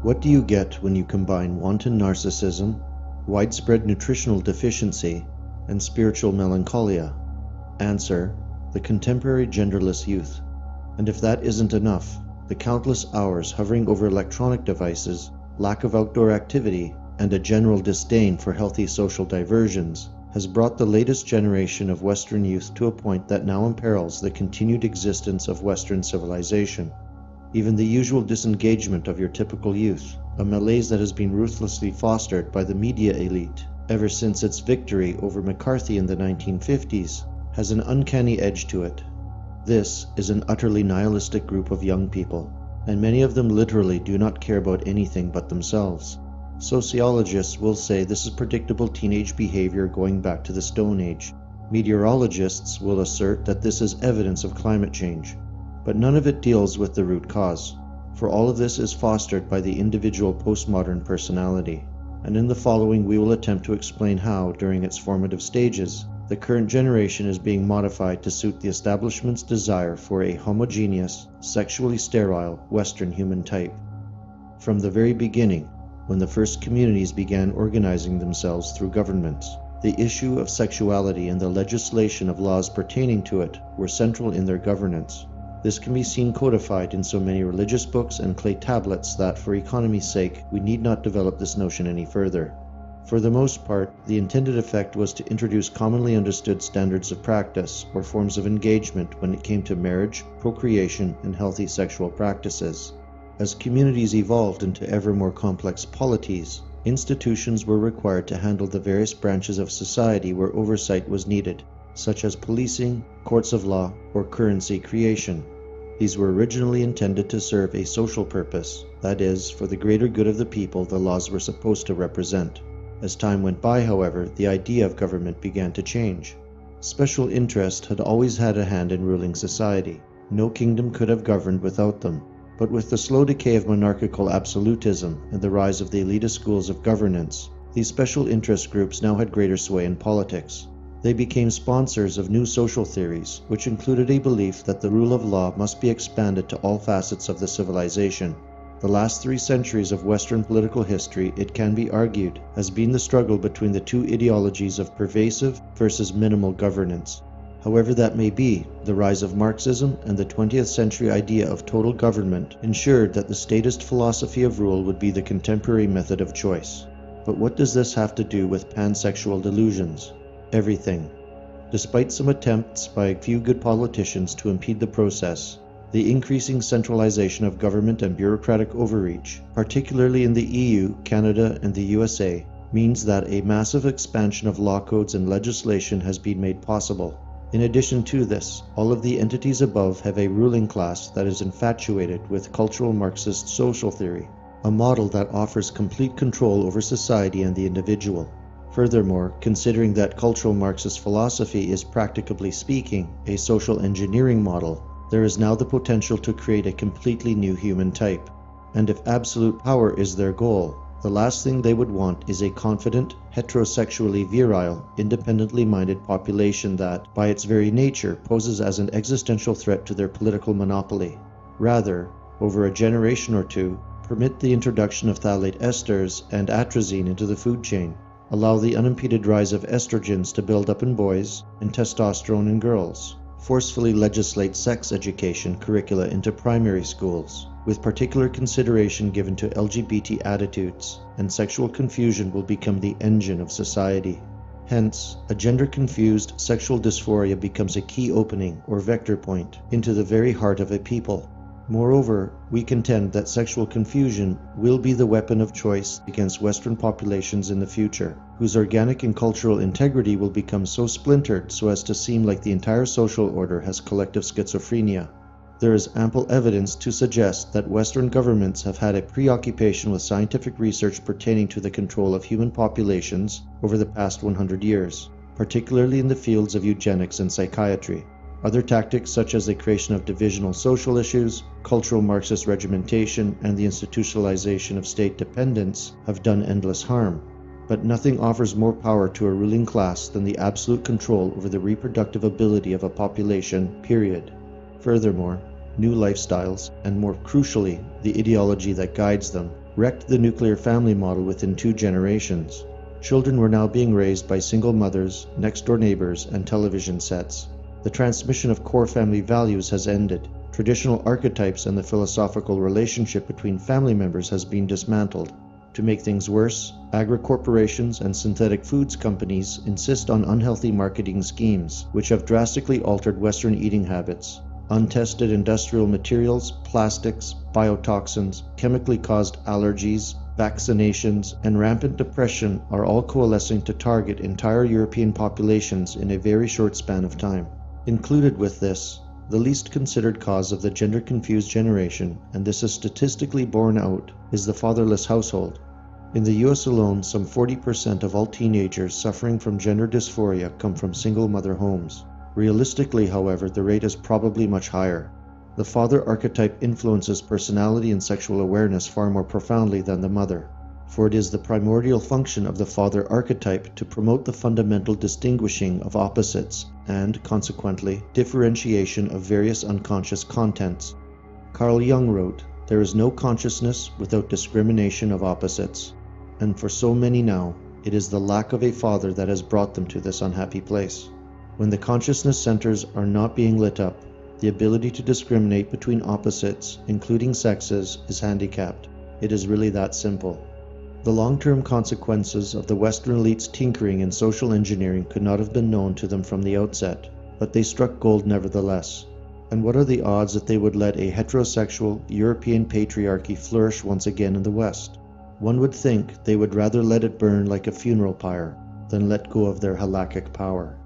What do you get when you combine wanton narcissism, widespread nutritional deficiency, and spiritual melancholia? Answer: the contemporary genderless youth. And if that isn't enough, the countless hours hovering over electronic devices, lack of outdoor activity, and a general disdain for healthy social diversions has brought the latest generation of Western youth to a point that now imperils the continued existence of Western civilization. Even the usual disengagement of your typical youth, a malaise that has been ruthlessly fostered by the media elite ever since its victory over McCarthy in the 1950s, has an uncanny edge to it. This is an utterly nihilistic group of young people, and many of them literally do not care about anything but themselves. Sociologists will say this is predictable teenage behavior going back to the Stone Age. Meteorologists will assert that this is evidence of climate change. But none of it deals with the root cause, for all of this is fostered by the individual postmodern personality. And in the following we will attempt to explain how, during its formative stages, the current generation is being modified to suit the establishment's desire for a homogeneous, sexually sterile Western human type. From the very beginning, when the first communities began organizing themselves through governments, the issue of sexuality and the legislation of laws pertaining to it were central in their governance. This can be seen codified in so many religious books and clay tablets that, for economy's sake, we need not develop this notion any further. For the most part, the intended effect was to introduce commonly understood standards of practice or forms of engagement when it came to marriage, procreation, and healthy sexual practices. As communities evolved into ever more complex polities, institutions were required to handle the various branches of society where oversight was needed, such as policing, courts of law, or currency creation. These were originally intended to serve a social purpose, that is, for the greater good of the people the laws were supposed to represent. As time went by, however, the idea of government began to change. Special interest had always had a hand in ruling society. No kingdom could have governed without them. But with the slow decay of monarchical absolutism and the rise of the elitist schools of governance, these special interest groups now had greater sway in politics. They became sponsors of new social theories, which included a belief that the rule of law must be expanded to all facets of the civilization. The last 3 centuries of Western political history, it can be argued, has been the struggle between the two ideologies of pervasive versus minimal governance. However that may be, the rise of Marxism and the 20th century idea of total government ensured that the statist philosophy of rule would be the contemporary method of choice. But what does this have to do with pansexual delusions? Everything. Despite some attempts by a few good politicians to impede the process, the increasing centralization of government and bureaucratic overreach, particularly in the EU, Canada, and the USA, means that a massive expansion of law codes and legislation has been made possible. In addition to this, all of the entities above have a ruling class that is infatuated with cultural Marxist social theory, a model that offers complete control over society and the individual. Furthermore, considering that cultural Marxist philosophy is, practically speaking, a social engineering model, there is now the potential to create a completely new human type. And if absolute power is their goal, the last thing they would want is a confident, heterosexually virile, independently minded population that, by its very nature, poses as an existential threat to their political monopoly. Rather, over a generation or two, permit the introduction of phthalate esters and atrazine into the food chain. Allow the unimpeded rise of estrogens to build up in boys and testosterone in girls. Forcefully legislate sex education curricula into primary schools, with particular consideration given to LGBT attitudes, and sexual confusion will become the engine of society. Hence, a gender-confused sexual dysphoria becomes a key opening or vector point into the very heart of a people. Moreover, we contend that sexual confusion will be the weapon of choice against Western populations in the future, whose organic and cultural integrity will become so splintered so as to seem like the entire social order has collective schizophrenia. There is ample evidence to suggest that Western governments have had a preoccupation with scientific research pertaining to the control of human populations over the past 100 years, particularly in the fields of eugenics and psychiatry. Other tactics such as the creation of divisional social issues, cultural Marxist regimentation, and the institutionalization of state dependence have done endless harm. But nothing offers more power to a ruling class than the absolute control over the reproductive ability of a population, period. Furthermore, new lifestyles, and more crucially, the ideology that guides them, wrecked the nuclear family model within 2 generations. Children were now being raised by single mothers, next-door neighbors, and television sets. The transmission of core family values has ended. Traditional archetypes and the philosophical relationship between family members has been dismantled. To make things worse, agri-corporations and synthetic foods companies insist on unhealthy marketing schemes, which have drastically altered Western eating habits. Untested industrial materials, plastics, biotoxins, chemically caused allergies, vaccinations, and rampant depression are all coalescing to target entire European populations in a very short span of time. Included with this, the least considered cause of the gender-confused generation, and this is statistically borne out, is the fatherless household. In the US alone, some 40% of all teenagers suffering from gender dysphoria come from single-mother homes. Realistically, however, the rate is probably much higher. The father archetype influences personality and sexual awareness far more profoundly than the mother, for it is the primordial function of the father archetype to promote the fundamental distinguishing of opposites and, consequently, differentiation of various unconscious contents. Carl Jung wrote, "There is no consciousness without discrimination of opposites." And for so many now, it is the lack of a father that has brought them to this unhappy place. When the consciousness centers are not being lit up, the ability to discriminate between opposites, including sexes, is handicapped. It is really that simple. The long-term consequences of the Western elite's tinkering in social engineering could not have been known to them from the outset, but they struck gold nevertheless. And what are the odds that they would let a heterosexual European patriarchy flourish once again in the West? One would think they would rather let it burn like a funeral pyre than let go of their halakhic power.